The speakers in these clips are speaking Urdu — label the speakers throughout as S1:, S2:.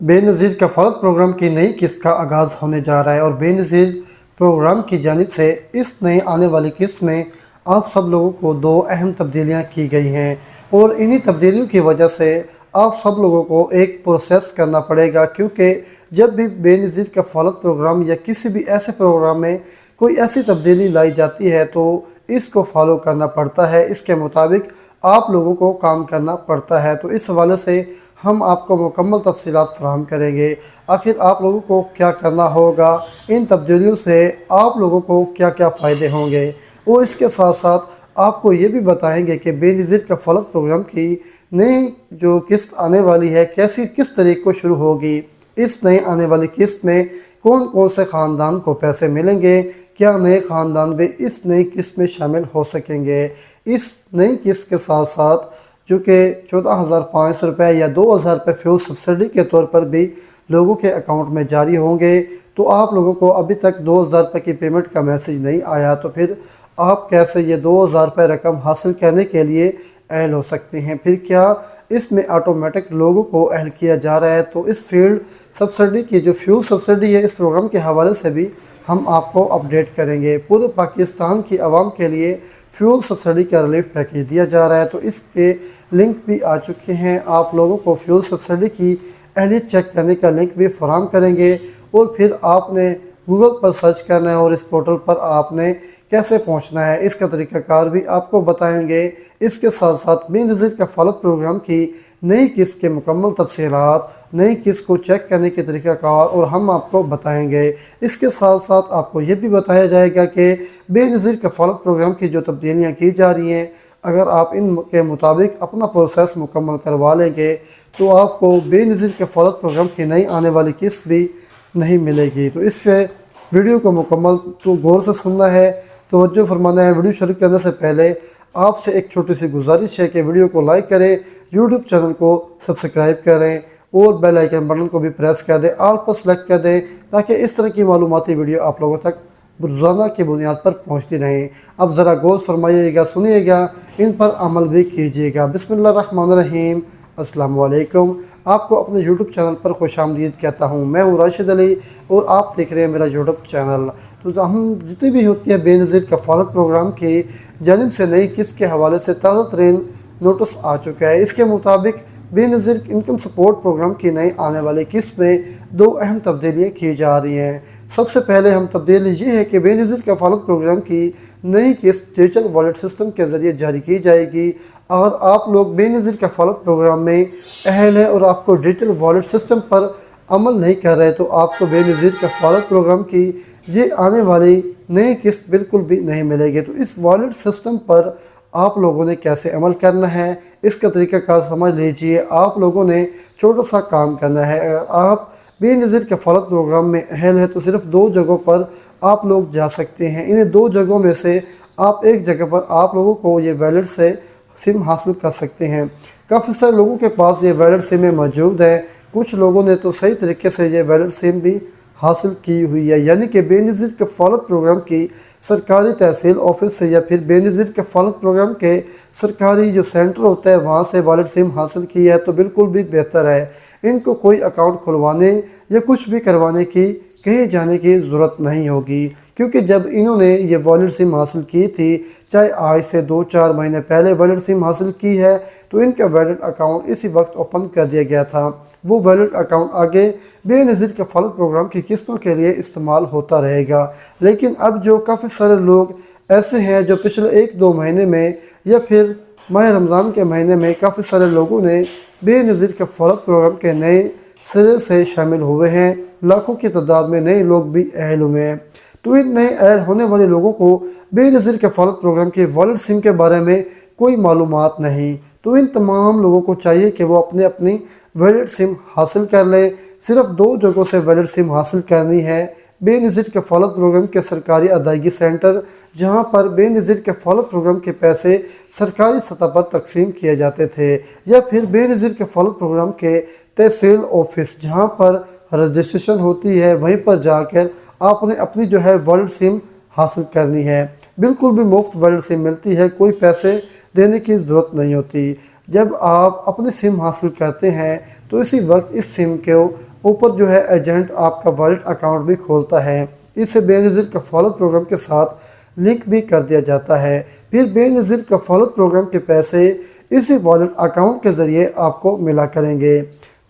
S1: بے نظیر کفالت پروگرام کی نئی قسط کا آغاز ہونے جا رہا ہے اور بے نظیر پروگرام کی جانب سے اس نئی آنے والی قسط میں آپ سب لوگوں کو دو اہم تبدیلیاں کی گئی ہیں اور انہی تبدیلیوں کی وجہ سے آپ سب لوگوں کو ایک پروسیس کرنا پڑے گا، کیونکہ جب بھی بے نظیر کفالت پروگرام یا کسی بھی ایسے پروگرام میں کوئی ایسی تبدیلی لائی جاتی ہے تو اس کو فالو کرنا پڑتا ہے، اس کے مطابق آپ لوگوں کو کام کرنا پڑتا ہے۔ تو اس حوالے سے ہم آپ کو مکمل تفصیلات فراہم کریں گے۔ آخر آپ لوگوں کو کیا کرنا ہوگا، ان تبدیلیوں سے آپ لوگوں کو کیا کیا فائدے ہوں گے، اور اس کے ساتھ ساتھ آپ کو یہ بھی بتائیں گے کہ بے نظیر کفالت پروگرام کی نئی جو قسط آنے والی ہے کس طریقے کو شروع ہوگی، اس نئی آنے والی قسط میں کون کون سے خاندان کو پیسے ملیں گے، کیا نئے خاندان بھی اس نئی قسط میں شامل ہو سکیں گے۔ اس نئی قسط کے ساتھ ساتھ جو کہ 14,500 روپے یا 2,000 روپے فیول سبسڈی کے طور پر بھی لوگوں کے اکاؤنٹ میں جاری ہوں گے۔ تو آپ لوگوں کو ابھی تک 2,000 روپے کی پیمنٹ کا میسیج نہیں آیا، تو پھر آپ کیسے یہ 2,000 روپے رقم حاصل کرنے کے لیے اہل ہو سکتے ہیں؟ پھر کیا اس میں آٹومیٹک لوگوں کو اہل کیا جا رہا ہے؟ تو اس فیلڈ سبسڈی کی جو فیول سبسڈی ہے، اس پروگرام کے حوالے سے بھی ہم آپ کو اپڈیٹ کریں گے۔ پورے پاکستان کی عوام کے لیے فیول سبسڈی کا ریلیف پیکیج دیا جا رہا ہے، تو اس کے لنک بھی آ چکے ہیں۔ آپ لوگوں کو فیول سبسڈی کی اہلیت چیک کرنے کا لنک بھی فراہم کریں گے، اور پھر آپ نے گوگل پر سرچ کرنا ہے اور اس پورٹل پر آپ نے کیسے پہنچنا ہے، اس کا طریقہ کار بھی آپ کو بتائیں گے۔ اس کے ساتھ ساتھ بے نظیر کفالت پروگرام کی نئی قسط کے مکمل تفصیلات، نئی قسط کو چیک کرنے کے طریقہ کار اور ہم آپ کو بتائیں گے۔ اس کے ساتھ ساتھ آپ کو یہ بھی بتایا جائے گا کہ بے نظیر کفالت پروگرام کی جو تبدیلیاں کی جا رہی ہیں، اگر آپ ان کے مطابق اپنا پروسیس مکمل کروا لیں گے تو آپ کو بے نظیر کفالت پروگرام کی نئی آنے والی قسط بھی نہیں ملے گی۔ تو اس سے ویڈیو کو مکمل تو غور سے سننا ہے، توجہ فرمانا ہے۔ ویڈیو شروع کرنے سے پہلے آپ سے ایک چھوٹی سی گزارش ہے کہ ویڈیو کو لائک کریں، یوٹیوب چینل کو سبسکرائب کریں اور بیل آئیکن بٹن کو بھی پریس کر دیں، آل پر سلیکٹ کر دیں، تاکہ اس طرح کی معلوماتی ویڈیو آپ لوگوں تک روزانہ کی بنیاد پر پہنچتی رہیں۔ اب ذرا غور فرمائیے گا، سنیے گا، ان پر عمل بھی کیجیے گا۔ بسم اللہ الرحمن الرحیم۔ السلام علیکم، آپ کو اپنے یوٹیوب چینل پر خوش آمدید کہتا ہوں۔ میں ہوں راشد علی اور آپ دیکھ رہے ہیں میرا یوٹیوب چینل۔ تو ہم جتنی بھی ہوتی ہے بے نظیر کفالت پروگرام کی جانب سے نئی قسط کے حوالے سے تازہ ترین نوٹس آ چکا ہے۔ اس کے مطابق بے نظیر انکم سپورٹ پروگرام کی نئی آنے والی قسط میں دو اہم تبدیلیاں کی جا رہی ہیں۔ سب سے پہلے ہم تبدیلی یہ ہے کہ بے نظیر کفالت پروگرام کی نئی قسط ڈیجیٹل والیٹ سسٹم کے ذریعے جاری کی جائے گی۔ اگر آپ لوگ بے نظیر کفالت پروگرام میں اہل ہیں اور آپ کو ڈیجیٹل والیٹ سسٹم پر عمل نہیں کر رہے تو آپ کو بے نظیر کفالت پروگرام کی یہ آنے والی نئی قسط بالکل بھی نہیں ملے گی۔ تو اس والیٹ سسٹم پر آپ لوگوں نے کیسے عمل کرنا ہے، اس کا طریقہ کار سمجھ لیجئے۔ آپ لوگوں نے چھوٹا سا کام کرنا ہے۔ اگر آپ بے نظیر کفالت پروگرام میں اہل ہے تو صرف دو جگہوں پر آپ لوگ جا سکتے ہیں۔ انہیں دو جگہوں میں سے آپ ایک جگہ پر آپ لوگوں کو یہ ویلٹ سے سم حاصل کر سکتے ہیں۔ کافی سارے لوگوں کے پاس یہ ویلٹ سمیں موجود ہیں، کچھ لوگوں نے تو صحیح طریقے سے یہ ویلٹ سم بھی حاصل کی ہوئی ہے، یعنی کہ بے نظیر کفالت پروگرام کی سرکاری تحصیل آفس سے یا پھر بے نظیر کفالت پروگرام کے سرکاری جو سینٹر ہوتا ہے وہاں سے ویلٹ سم حاصل کی ہے تو بالکل بھی بہتر ہے۔ ان کو کوئی اکاؤنٹ کھلوانے یا کچھ بھی کروانے کی کہیں جانے کی ضرورت نہیں ہوگی، کیونکہ جب انہوں نے یہ ویلٹ سم حاصل کی تھی، چاہے آج سے 2-4 مہینے پہلے ویلٹ سم حاصل کی ہے، تو ان کا ویلٹ اکاؤنٹ اسی وقت اوپن کر دیا گیا تھا۔ وہ ویلٹ اکاؤنٹ آگے بے نظیر کفالت پروگرام کی قسطوں کے لیے استعمال ہوتا رہے گا۔ لیکن اب جو کافی سارے لوگ ایسے ہیں جو پچھلے 1-2 مہینے میں یا پھر ماہ رمضان کے مہینے میں کافی سارے لوگوں نے بے نظیر کفالت پروگرام کے نئے سرے سے شامل ہوئے ہیں، لاکھوں کی تعداد میں نئے لوگ بھی اہل ہوئے ہیں۔ تو ان نئے اہل ہونے والے لوگوں کو بے نظیر کفالت پروگرام کے ویلٹ سم کے بارے میں کوئی معلومات نہیں، تو ان تمام لوگوں کو چاہیے کہ وہ اپنی ویلٹ سم حاصل کر لیں۔ صرف 2 جگہوں سے ویلٹ سم حاصل کرنی ہے: بے نظیر کفالت پروگرام کے سرکاری ادائیگی سینٹر، جہاں پر بے نظیر کفالت پروگرام کے پیسے سرکاری سطح پر تقسیم کیے جاتے تھے، یا پھر بے نظیر کفالت پروگرام کے تحصیل آفس جہاں پر رجسٹریشن ہوتی ہے، وہیں پر جا کر آپ نے اپنی جو ہے ویلٹ سم حاصل کرنی ہے۔ بالکل بھی مفت ویلٹ سم ملتی ہے، کوئی پیسے دینے کی ضرورت نہیں ہوتی۔ جب آپ اپنی سم حاصل کرتے ہیں تو اسی وقت اس سم کو اوپر جو ہے ایجنٹ آپ کا والیٹ اکاؤنٹ بھی کھولتا ہے۔ اسے بے نظیر کفالت پروگرام کے ساتھ لنک بھی کر دیا جاتا ہے۔ پھر بے نظیر کفالت پروگرام کے پیسے اسی والیٹ اکاؤنٹ کے ذریعے آپ کو ملا کریں گے۔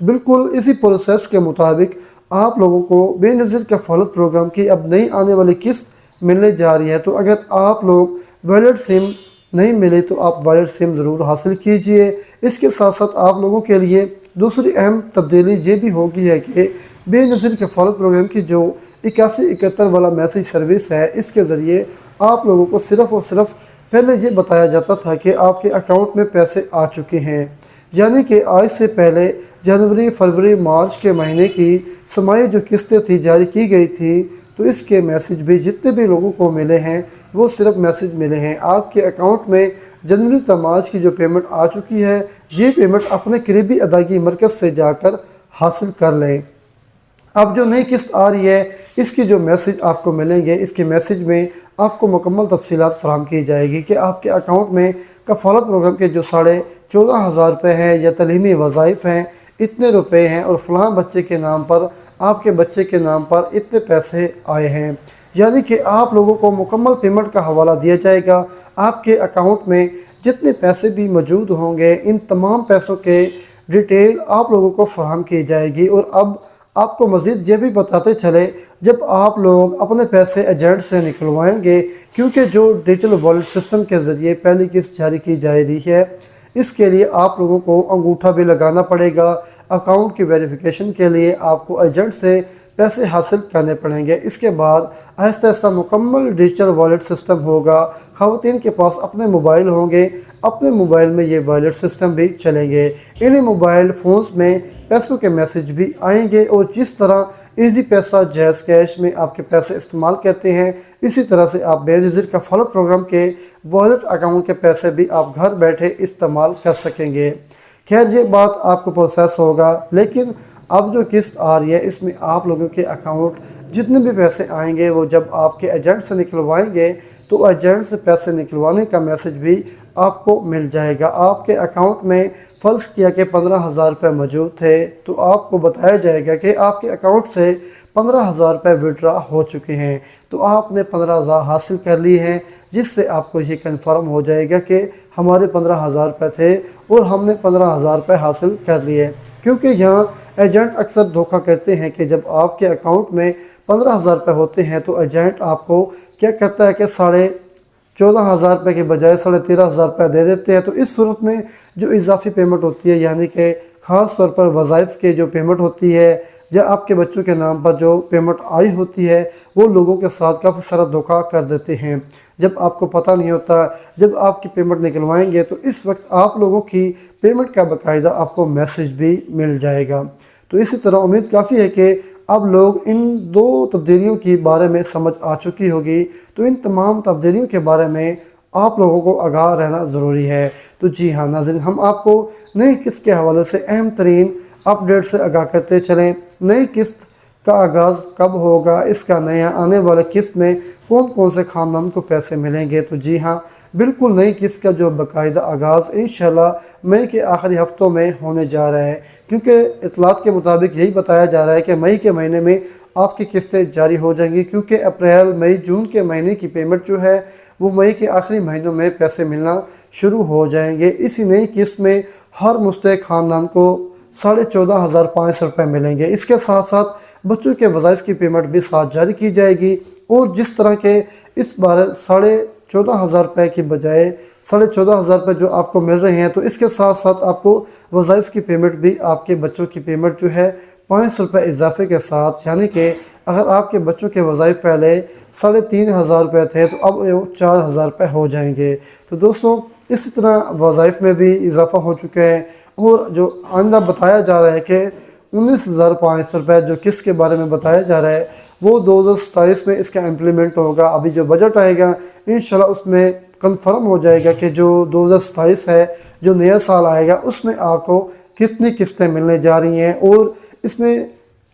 S1: بالکل اسی پروسیس کے مطابق آپ لوگوں کو بے نظیر کفالت پروگرام کی اب نئی آنے والی قسط ملنے جا رہی ہے۔ تو اگر آپ لوگ ویلڈ سم نہیں ملے تو آپ ویلڈ سم ضرور حاصل کیجئے۔ اس کے ساتھ ساتھ آپ لوگوں کے لیے دوسری اہم تبدیلی یہ بھی ہوگی ہے کہ بے نظیر کفالت پروگرام کی جو 8171 والا میسیج سروس ہے، اس کے ذریعے آپ لوگوں کو صرف اور صرف پہلے یہ بتایا جاتا تھا کہ آپ کے اکاؤنٹ میں پیسے آ چکے ہیں، یعنی کہ آج سے پہلے جنوری، فروری، مارچ کے مہینے کی سمائی جو قسطیں تھی جاری کی گئی تھی، تو اس کے میسیج بھی جتنے بھی لوگوں کو ملے ہیں وہ صرف میسیج ملے ہیں۔ آپ کے اکاؤنٹ میں جنوری تا مارچ کی جو پیمنٹ آ چکی ہے، یہ پیمنٹ اپنے قریبی ادائیگی مرکز سے جا کر حاصل کر لیں۔ اب جو نئی قسط آ رہی ہے، اس کی جو میسیج آپ کو ملیں گے، اس کے میسیج میں آپ کو مکمل تفصیلات فراہم کی جائے گی کہ آپ کے اکاؤنٹ میں کفالت پروگرام کے جو 14,500 روپے ہیں یا تعلیمی وظائف ہیں اتنے روپے ہیں، اور فلاں بچے کے نام پر، آپ کے بچے کے نام پر اتنے پیسے آئے ہیں، یعنی کہ آپ لوگوں کو مکمل پیمنٹ کا حوالہ دیا جائے گا۔ آپ کے اکاؤنٹ میں جتنے پیسے بھی موجود ہوں گے، ان تمام پیسوں کے ڈیٹیل آپ لوگوں کو فراہم کی جائے گی۔ اور اب آپ کو مزید یہ بھی بتاتے چلے، جب آپ لوگ اپنے پیسے ایجنٹ سے نکلوائیں گے، کیونکہ جو ڈیجیٹل والیٹ سسٹم کے ذریعے پہلی قسط جاری کی جا رہی ہے، اس کے لیے آپ لوگوں کو انگوٹھا بھی لگانا پڑے گا۔ اکاؤنٹ کی ویریفیکیشن کے لیے آپ کو ایجنٹ سے پیسے حاصل کرنے پڑیں گے۔ اس کے بعد آہستہ آہستہ مکمل ڈیجیٹل والیٹ سسٹم ہوگا۔ خواتین کے پاس اپنے موبائل ہوں گے، اپنے موبائل میں یہ والیٹ سسٹم بھی چلیں گے۔ انہیں موبائل فونز میں پیسوں کے میسیج بھی آئیں گے، اور جس طرح ایزی پیسہ، جیز کیش میں آپ کے پیسے استعمال کرتے ہیں، اسی طرح سے آپ بے نظیر کفالت پروگرام کے والیٹ اکاؤنٹ کے پیسے بھی آپ گھر بیٹھے استعمال کر سکیں گے۔ خیر، یہ بات آپ کو پروسیس ہوگا، لیکن اب جو قسط آ رہی ہے اس میں آپ لوگوں کے اکاؤنٹ جتنے بھی پیسے آئیں گے وہ جب آپ کے ایجنٹ سے نکلوائیں گے تو ایجنٹ سے پیسے نکلوانے کا میسیج بھی آپ کو مل جائے گا۔ آپ کے اکاؤنٹ میں فرض کیا کہ 15,000 روپے موجود تھے، تو آپ کو بتایا جائے گا کہ آپ کے اکاؤنٹ سے 15,000 روپے وڈرا ہو چکے ہیں، تو آپ نے 15,000 حاصل کر لی ہیں، جس سے آپ کو یہ کنفرم ہو جائے گا کہ ہمارے 15,000 روپے تھے اور ہم نے 15,000 روپے حاصل کر لیے۔ کیونکہ یہاں ایجنٹ اکثر دھوکہ کرتے ہیں کہ جب آپ کے اکاؤنٹ میں 15,000 روپے ہوتے ہیں تو ایجنٹ آپ کو کیا کرتا ہے کہ 14,500 روپے کے بجائے 13,500 روپے دے دیتے ہیں۔ تو اس صورت میں جو اضافی پیمنٹ ہوتی ہے، یعنی کہ خاص طور پر وظائف کے جو پیمنٹ ہوتی ہے یا آپ کے بچوں کے نام پر جو پیمنٹ آئی ہوتی ہے، وہ لوگوں کے ساتھ کافی سارا دھوکہ کر دیتے ہیں۔ جب آپ کو پتہ نہیں ہوتا، جب آپ کی پیمنٹ نکلوائیں گے تو اس وقت آپ لوگوں کی پیمنٹ کا باقاعدہ آپ کو میسیج بھی مل جائے گا۔ تو اسی طرح امید کافی ہے کہ اب لوگ ان دو تبدیلیوں کے بارے میں سمجھ آ چکی ہوگی، تو ان تمام تبدیلیوں کے بارے میں آپ لوگوں کو آگاہ رہنا ضروری ہے۔ تو جی ہاں ناظرین، ہم آپ کو نئی قسط کے حوالے سے اہم ترین اپ ڈیٹ سے آگاہ کرتے چلیں۔ نئی قسط کا آغاز کب ہوگا، اس کا نیا آنے والے قسط میں کون کون سے خاندان کو پیسے ملیں گے، تو جی ہاں بالکل نئی قسط کا جو باقاعدہ آغاز انشاءاللہ مئی کے آخری ہفتوں میں ہونے جا رہا ہے، کیونکہ اطلاعات کے مطابق یہی بتایا جا رہا ہے کہ مئی کے مہینے میں آپ کی قسطیں جاری ہو جائیں گی، کیونکہ اپریل، مئی، جون کے مہینے کی پیمنٹ جو ہے وہ مئی کے آخری مہینوں میں پیسے ملنا شروع ہو جائیں گے۔ اسی نئی قسط میں ہر مستحق خاندان کو 14,500 روپے ملیں گے۔ اس کے ساتھ ساتھ بچوں کے وظائف کی پیمنٹ بھی ساتھ جاری کی جائے گی، اور جس طرح کے اس بار 14,500 روپے کی بجائے 14,500 روپے جو آپ کو مل رہے ہیں، تو اس کے ساتھ ساتھ آپ کو وظائف کی پیمنٹ بھی، آپ کے بچوں کی پیمنٹ جو ہے 500 روپے اضافے کے ساتھ، یعنی کہ اگر آپ کے بچوں کے وظائف پہلے 3,500 روپے تھے تو اب وہ 4,000 روپے ہو جائیں گے۔ تو دوستوں، اسی طرح وظائف میں بھی اضافہ ہو چکے ہیں، اور جو آئندہ بتایا جا رہا ہے کہ 19,500 روپے جو قسط کے بارے میں بتایا جا رہا ہے، وہ 2027 میں اس کا امپلیمنٹ ہوگا۔ ابھی جو بجٹ آئے گا انشاءاللہ اس میں کنفرم ہو جائے گا کہ جو 2027 ہے، جو نیا سال آئے گا، اس میں آپ کو کتنی قسطیں ملنے جا رہی ہیں، اور اس میں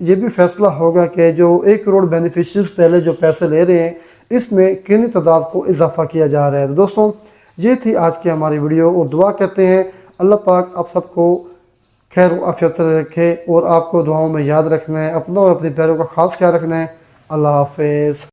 S1: یہ بھی فیصلہ ہوگا کہ جو 1 کروڑ بینیفیشریز پہلے جو پیسے لے رہے ہیں، اس میں کتنی تعداد کو اضافہ کیا جا رہا ہے۔ تو دوستوں، یہ تھی آج کی ہماری ویڈیو، اور دعا کرتے ہیں اللہ پاک آپ سب کو خیر و عافیت سے رکھے اور آپ کو دعاؤں میں یاد رکھنا ہے، اپنا اور اپنے پیاروں کا خاص خیال رکھنا ہے۔ اللہ حافظ۔